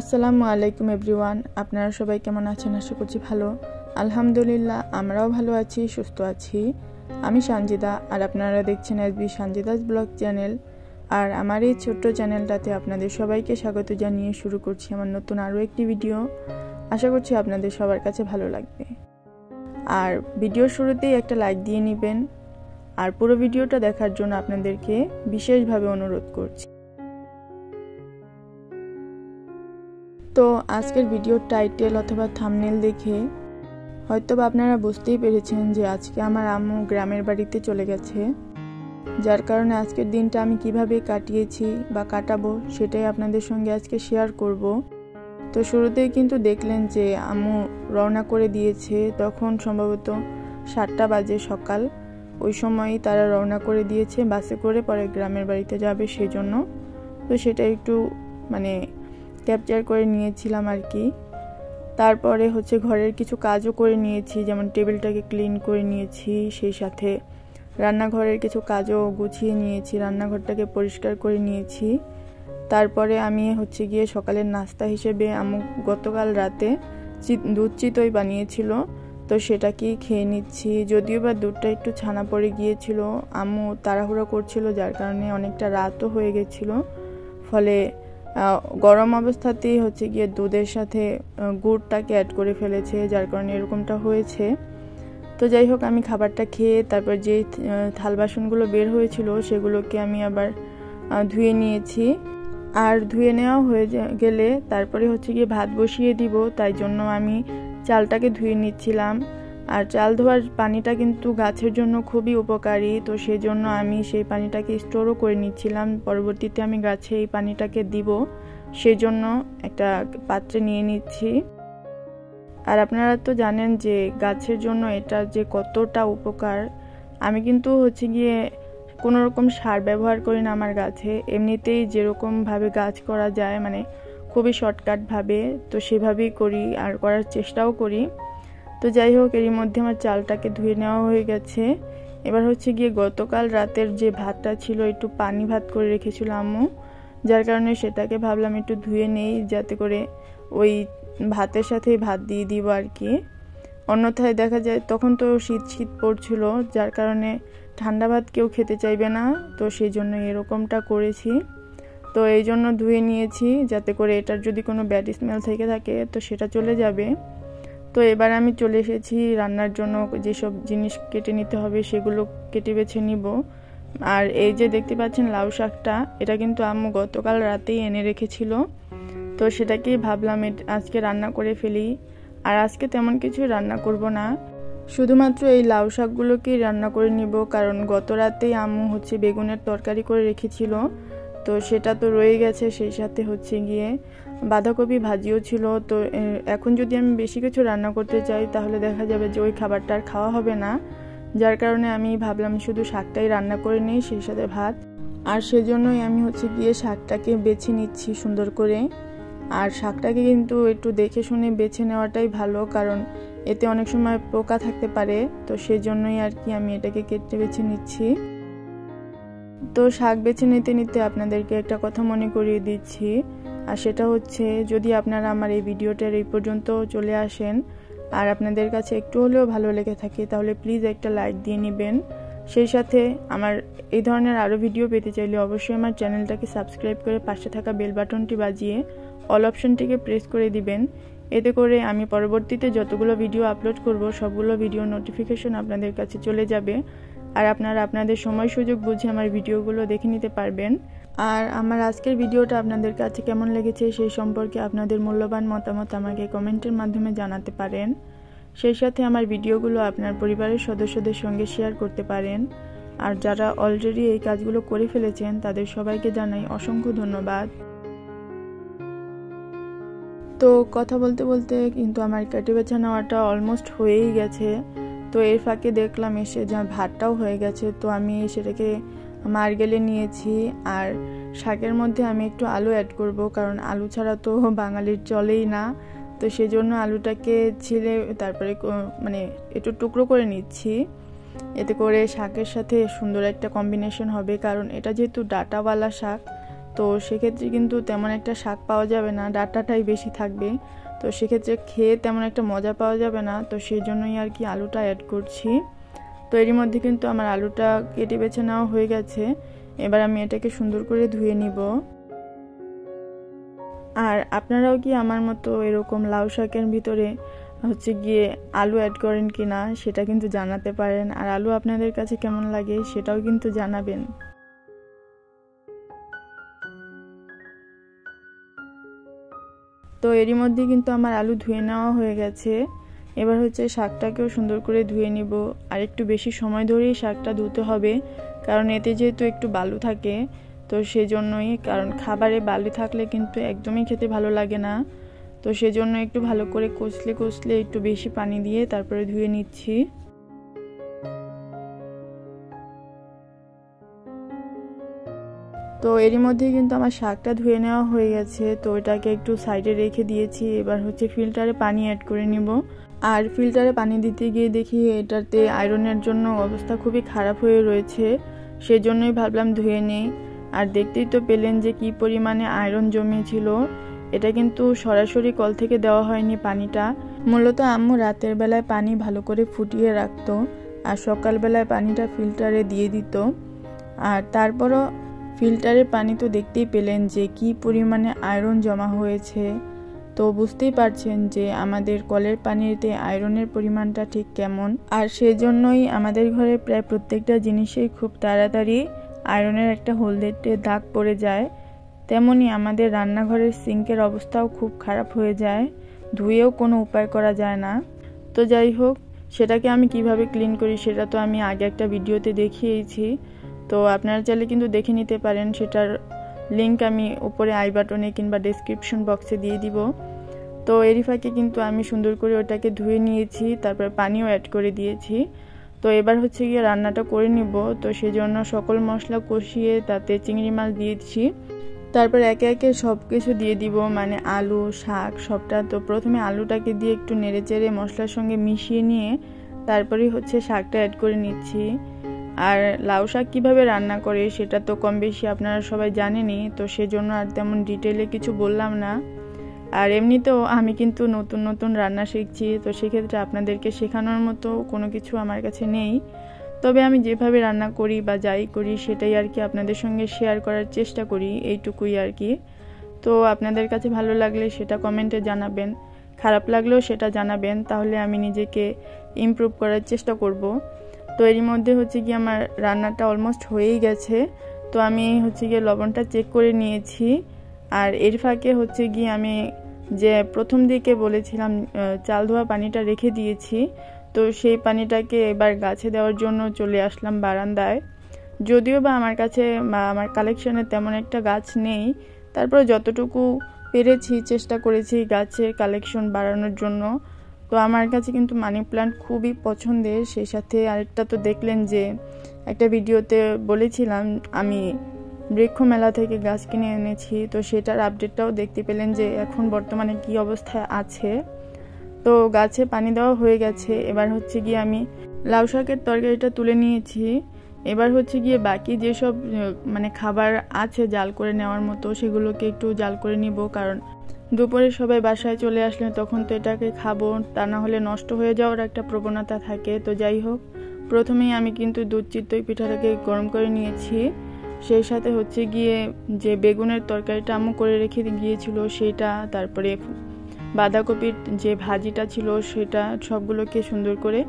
আসসালামু আলাইকুম এভরিওয়ান, আপনারা সবাই কেমন আছেন? আশা করছি ভালো। আলহামদুলিল্লাহ, আমরাও ভালো আছি, সুস্থ আছি। আমি সানজিদা, আর আপনারা দেখছেন এসবি সানজিদাস ব্লগ চ্যানেল। আর আমার এই ছোট্ট চ্যানেলটাতে আপনাদের সবাইকে স্বাগত জানিয়ে শুরু করছি আমার নতুন আরও একটি ভিডিও। আশা করছি আপনাদের সবার কাছে ভালো লাগবে। আর ভিডিওর শুরুতেই একটা লাইক দিয়ে নেবেন, আর পুরো ভিডিওটা দেখার জন্য আপনাদেরকে বিশেষভাবে অনুরোধ করছি। তো আজকের ভিডিওর টাইটেল অথবা থাম্বনেল দেখে হয়তোবা আপনারা বুঝতেই পেরেছেন যে আজকে আমার আম্মু গ্রামের বাড়িতে চলে গেছে, যার কারণে আজকের দিনটা আমি কিভাবে কাটিয়েছি বা কাটাবো সেটাই আপনাদের সঙ্গে আজকে শেয়ার করব। তো শুরুতেই কিন্তু দেখলেন যে আম্মু রওনা করে দিয়েছে, তখন সম্ভবত 7টা বাজে সকাল। ওই সময়ই তারা রওনা করে দিয়েছে বাসে করে, পরে গ্রামের বাড়িতে যাবে সেই জন্য। তো সেটা একটু ক্যাপচার করে নিয়েছিলাম আর কি। তারপরে ঘরের কিছু কাজও করে নিয়েছি, যেমন টেবিলটাকে ক্লিন করে নিয়েছি, সেই সাথে রান্নাঘরের কিছু কাজও গুছিয়ে নিয়েছি, রান্নাঘরটাকে পরিষ্কার করে নিয়েছি। তারপরে আমি গিয়ে সকালের নাস্তা হিসেবে আম্মু গতকাল রাতে দুধ চিতই বানিয়েছিল, তো সেটাকেই খেয়ে নিচ্ছি। যদিও বা দুধটা একটু ছানা পড়ে গিয়েছিল, আম্মু তাড়াহুড়ো করছিল, যার কারণে অনেকটা রাতও হয়ে গেছিল। ফলে গরম অবস্থাতেই গিয়ে দুধের সাথে গুড়টাকে অ্যাড করে ফেলেছে, যার কারণে এরকমটা হয়েছে। তো যাই হোক, আমি খাবারটা খেয়ে তারপর যে থাল বাসনগুলো বের হয়েছিল সেগুলোকে আমি আবার ধুয়ে নিয়েছি। আর ধুয়ে নেওয়া হয়ে গেলে তারপরে গিয়ে ভাত বসিয়ে দিব, তাই জন্য আমি চালটাকে ধুয়ে নিচ্ছিলাম। আর চাল ধোয়ার পানিটা কিন্তু গাছের জন্য খুবই উপকারী, তো সেই জন্য আমি সেই পানিটাকে স্টোরও করে নিচ্ছিলাম। পরবর্তীতে আমি গাছে এই পানিটাকে দিব, সেই জন্য একটা পাত্রে নিয়ে নিচ্ছি। আর আপনারা তো জানেন যে গাছের জন্য এটা যে কতটা উপকার। আমি কিন্তু গিয়ে কোনো রকম সার ব্যবহার করি না আমার গাছে, এমনিতেই যেরকমভাবে গাছ করা যায়, খুবই শর্টকাটভাবে, তো সেভাবেই করি আর করার চেষ্টাও করি। তো যাই হোক, এরই মধ্যে আমার চালটাকে ধুয়ে নেওয়া হয়ে গেছে। এবার গিয়ে গতকাল রাতের যে ভাতটা ছিল, একটু পানি ভাত করে রেখেছিল আম্মু, যার কারণে সেটাকে ভাবলাম একটু ধুয়ে নেই, যাতে করে ওই ভাতের সাথে ভাত দিয়ে দিব আর কি। অন্যথায় দেখা যায় তখন তো শীত পড়ছিল, যার কারণে ঠান্ডা ভাত কেউ খেতে চাইবে না, তো সেই জন্য এরকমটা করেছি। তো এই জন্য ধুয়ে নিয়েছি, যাতে করে এটার যদি কোনো ব্যাড স্মেল থেকে থাকে তো সেটা চলে যাবে। তো এবার আমি চলে এসেছি রান্নার জন্য, যেসব জিনিস কেটে নিতে হবে সেগুলো কেটে বেছে নিব। আর এই যে দেখতে পাচ্ছেন লাউ শাকটা, এটা কিন্তু আম্মু গতকাল রাতেই এনে রেখেছিল, তো সেটাকেই ভাবলাম আজকে রান্না করে ফেলি। আর আজকে তেমন কিছু রান্না করব না, শুধুমাত্র এই লাউ শাকগুলোকেই রান্না করে নিব, কারণ গত রাতেই আম্মু বেগুনের তরকারি করে রেখেছিল, তো সেটা তো রয়ে গেছে। সেই সাথে গিয়ে বাঁধাকপি ভাজিও ছিল। তো এখন যদি আমি বেশি কিছু রান্না করতে চাই তাহলে দেখা যাবে যে ওই খাবারটা আর খাওয়া হবে না, যার কারণে আমি ভাবলাম শুধু শাকটাই রান্না করে নিই, সেই সাথে ভাত। আর সেজন্যই আমি গিয়ে শাকটাকে বেছে নিচ্ছি সুন্দর করে। আর শাকটাকে কিন্তু একটু দেখে শুনে বেছে নেওয়াটাই ভালো, কারণ এতে অনেক সময় পোকা থাকতে পারে, তো সেই জন্যই আর কি আমি এটাকে কেটে বেছে নিচ্ছি। তো শাক বেছে নিতে নিতে আপনাদেরকে একটা কথা মনে করিয়ে দিচ্ছি, আর সেটা যদি আপনারা আমার এই ভিডিওটার এই পর্যন্ত চলে আসেন আর আপনাদের কাছে একটু হলেও ভালো লেগে থাকে, তাহলে প্লিজ একটা লাইক দিয়ে নেবেন। সেই সাথে আমার এই ধরনের আরও ভিডিও পেতে চাইলে অবশ্যই আমার চ্যানেলটাকে সাবস্ক্রাইব করে পাশে থাকা বেল বাটনটি বাজিয়ে অল অপশনটিকে প্রেস করে দিবেন। এতে করে আমি পরবর্তীতে যতগুলো ভিডিও আপলোড করব সবগুলো ভিডিও নোটিফিকেশন আপনাদের কাছে চলে যাবে, আর আপনারা আপনাদের সময় সুযোগ বুঝে আমার ভিডিওগুলো দেখে নিতে পারবেন। আর আমার আজকের ভিডিওটা আপনাদের কাছে কেমন লেগেছে সেই সম্পর্কে আপনাদের মূল্যবান মতামত আমাকে কমেন্টের মাধ্যমে জানাতে পারেন। সেই সাথে আমার ভিডিওগুলো আপনার পরিবারের সদস্যদের সঙ্গে শেয়ার করতে পারেন। আর যারা অলরেডি এই কাজগুলো করে ফেলেছেন তাদের সবাইকে জানাই অসংখ্য ধন্যবাদ। তো কথা বলতে বলতে কিন্তু আমার কেটে বেছে নেওয়াটা অলমোস্ট হয়েই গেছে। তো এর ফাঁকে দেখলাম এসে যে ভাতটাও হয়ে গেছে, তো আমি সেটাকে মারগেলে নিয়েছি। আর শাকের মধ্যে আমি একটু আলু অ্যাড করব, কারণ আলু ছাড়া তো বাঙালির চলেই না। তো সেজন্য আলুটাকে ছিলে তারপরে একটু টুকরো করে নিচ্ছি, এতে করে শাকের সাথে সুন্দর একটা কম্বিনেশন হবে। কারণ এটা যেহেতু ডাঁটাওয়ালা শাক, তো সেক্ষেত্রে কিন্তু তেমন একটা শাক পাওয়া যাবে না, ডাঁটাটাই বেশি থাকবে। তো সেক্ষেত্রে খেয়ে তেমন একটা মজা পাওয়া যাবে না, তো সেই জন্যই আর কি আলুটা অ্যাড করছি। তো এরই মধ্যে কিন্তু আমার আলুটা কেটে বেছে নেওয়া হয়ে গেছে। এবার আমি এটাকে সুন্দর করে ধুয়ে নিব। আর আপনারাও কি আমার মতো এরকম লাউ শাকের ভিতরে গিয়ে আলু অ্যাড করেন কিনা সেটা কিন্তু জানাতে পারেন। আর আলু আপনাদের কাছে কেমন লাগে সেটাও কিন্তু জানাবেন। তো এরই মধ্যে কিন্তু আমার আলু ধুয়ে নেওয়া হয়ে গেছে। এবার শাকটাকেও সুন্দর করে ধুয়ে নিব। আর একটু বেশি সময় ধরেই শাকটা ধুতে হবে, কারণ এতে যেহেতু একটু বালু থাকে, তো সেজন্যই। কারণ খাবারে বালু থাকলে কিন্তু একদমই খেতে ভালো লাগে না। তো সেজন্য একটু ভালো করে কষলে একটু বেশি পানি দিয়ে তারপরে ধুয়ে নিচ্ছি। তো এরই মধ্যে কিন্তু আমার শাকটা ধুয়ে নেওয়া হয়ে গেছে। তো এটাকে একটু সাইডে রেখে দিয়েছি। এবার ফিল্টারে পানি অ্যাড করে নিব। আর ফিল্টারে পানি দিতে গিয়ে দেখি এটাতে আয়রনের জন্য অবস্থা খুবই খারাপ হয়ে রয়েছে, সেজন্যই ভাবলাম ধুয়ে নেই। আর দেখতেই তো পেলেন যে কি পরিমাণে আয়রন জমেছিল। এটা কিন্তু সরাসরি কল থেকে দেওয়া হয়নি পানিটা। মূলত আম্মু রাতের বেলায় পানি ভালো করে ফুটিয়ে রাখতো, আর সকালবেলায় পানিটা ফিল্টারে দিয়ে দিত। আর তারপরও ফিল্টারের পানি তো দেখতেই পেলেন যে কি পরিমাণে আয়রন জমা হয়েছে। তো বুঝতেই পারছেন যে আমাদের কলের পানিতে আয়রনের পরিমাণটা ঠিক কেমন। আর সেজন্যই আমাদের ঘরে প্রায় প্রত্যেকটা জিনিসেই খুব তাড়াতাড়ি আয়রনের একটা হলদেটে দাগ পড়ে যায়। তেমনি আমাদের রান্নাঘরের সিঙ্কের অবস্থাও খুব খারাপ হয়ে যায়, ধুয়েও কোনো উপায় করা যায় না। তো যাই হোক, সেটাকে আমি কিভাবে ক্লিন করি সেটা তো আমি আগে একটা ভিডিওতে দেখিয়েছি। তো আপনারা চাইলে কিন্তু দেখে নিতে পারেন, সেটার লিংক আমি উপরে আই বাটনে কিংবা ডেসক্রিপশন বক্সে দিয়ে দিব। তো এরই ফাঁকে কিন্তু আমি সুন্দর করে ওটাকে ধুয়ে নিয়েছি, তারপর পানিও অ্যাড করে দিয়েছি। তো এবার গিয়ে রান্নাটা করে নিব। তো সেজন্য সকল মশলা কষিয়ে তাতে চিংড়ি মাছ দিয়েছি। তারপর একে একে সব কিছু দিয়ে দিব, মানে আলু, শাক সবটা। তো প্রথমে আলুটাকে দিয়ে একটু নেড়েচেড়ে মশলার সঙ্গে মিশিয়ে নিয়ে তারপরেই শাকটা অ্যাড করে নিচ্ছি। আর লাউ শাক কীভাবে রান্না করে সেটা তো কম বেশি আপনারা সবাই জানেনই, তো সেজন্য আর তেমন ডিটেলে কিছু বললাম না। আর এমনিতেও আমি কিন্তু নতুন নতুন রান্না শিখছি, তো সেক্ষেত্রে আপনাদেরকে শেখানোর মতো কোনো কিছু আমার কাছে নেই। তবে আমি যেভাবে রান্না করি বা যাই করি সেটাই আর কি আপনাদের সঙ্গে শেয়ার করার চেষ্টা করি, এইটুকুই আর কি। তো আপনাদের কাছে ভালো লাগলে সেটা কমেন্টে জানাবেন, খারাপ লাগলেও সেটা জানাবেন, তাহলে আমি নিজেকে ইমপ্রুভ করার চেষ্টা করব। তো এরই মধ্যে গিয়ে আমার রান্নাটা অলমোস্ট হয়েই গেছে। তো আমি গিয়ে লবণটা চেক করে নিয়েছি। আর এর ফাঁকে গিয়ে আমি যে প্রথম দিকে বলেছিলাম চাল ধোয়া পানিটা রেখে দিয়েছি, তো সেই পানিটাকে এবার গাছে দেওয়ার জন্য চলে আসলাম বারান্দায়। যদিও বা আমার কাছে বা আমার কালেকশনে তেমন একটা গাছ নেই, তারপরে যতটুকু পেরেছি চেষ্টা করেছি গাছের কালেকশন বাড়ানোর জন্য। তো আমার কাছে কিন্তু মানি প্ল্যান্ট খুবই পছন্দের। সেই সাথে আরেকটা তো দেখলেন যে একটা ভিডিওতে বলেছিলাম আমি বৃক্ষ মেলা থেকে গাছ কিনে এনেছি, তো সেটার আপডেটটাও দেখতে পেলেন যে এখন বর্তমানে কি অবস্থায় আছে। তো গাছে পানি দেওয়া হয়ে গেছে। এবার গিয়ে আমি লাউ শাকের তরকারিটা তুলে নিয়েছি। এবার গিয়ে বাকি যেসব মানে খাবার আছে জাল করে নেওয়ার মতো সেগুলোকে একটু জাল করে নিব, কারণ দুপুরে সবাই বাসায় চলে আসলে তখন তো এটাকে খাবো, তা না হলে নষ্ট হয়ে যাওয়ার একটা প্রবণতা থাকে। তো যাই হোক, প্রথমেই আমি কিন্তু দুধ চিতই পিঠাটাকে গরম করে নিয়েছি। সেই সাথে গিয়ে যে বেগুনের তরকারিটা আম্মু করে রেখে গিয়েছিল সেটা, তারপরে বাঁধাকপির যে ভাজিটা ছিল সেটা, সবগুলোকে সুন্দর করে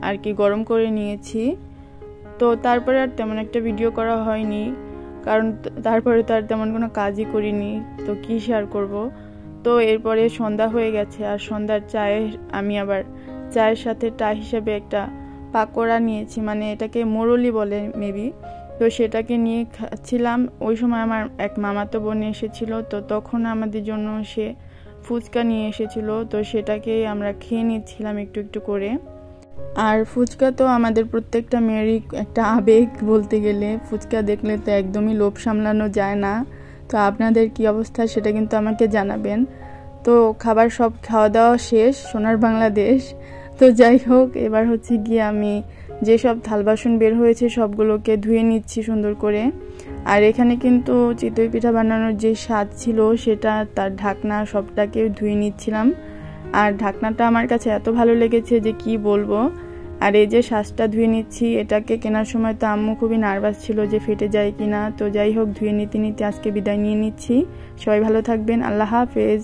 আর কি গরম করে নিয়েছি। তো তারপরে আর তেমন একটা ভিডিও করা হয়নি, কারণ তারপরে তো আর তেমন কোনো কাজই করিনি, তো কি শেয়ার করব। তো এরপরে সন্ধ্যা হয়ে গেছে, আর সন্ধ্যার চায়ে আমি আবার চায়ের সাথে টা হিসেবে একটা পাকোড়া নিয়েছি, মানে এটাকে মোরলি বলে মেবি। তো সেটাকে নিয়ে খাচ্ছিলাম। ওই সময় আমার এক মামাতো বোন এসেছিল, তো তখন আমাদের জন্য সে ফুচকা নিয়ে এসেছিল, তো সেটাকে আমরা খেয়ে নিচ্ছিলাম একটু একটু করে। আর ফুচকা তো আমাদের প্রত্যেকটা মেয়েরই একটা আবেগ বলতে গেলে, ফুচকা দেখলে তো একদমই লোভ সামলানো যায় না। তো আপনাদের কি অবস্থা সেটা কিন্তু আমাকে জানাবেন। তো খাবার সব খাওয়া দাওয়া শেষ সোনার বাংলাদেশ। তো যাই হোক, এবার গিয়ে আমি যেসব থাল বাসন বের হয়েছে সবগুলোকে ধুয়ে নিচ্ছি সুন্দর করে। আর এখানে কিন্তু চিতই পিঠা বানানোর যে স্বাদ ছিল সেটা, তার ঢাকনা সবটাকে ধুয়ে নিচ্ছিলাম। আর ঢাকনাটা আমার কাছে এত ভালো লেগেছে যে কি বলবো। আর এই যে শ্বাসটা ধুয়ে নিচ্ছি, এটাকে কেনার সময় তো আম্মু খুবই নার্ভাস ছিল যে ফেটে যায় কিনা। তো যাই হোক, ধুয়ে নিতে নিতে আজকে বিদায় নিয়ে নিচ্ছি। সবাই ভালো থাকবেন, আল্লাহ হাফেজ।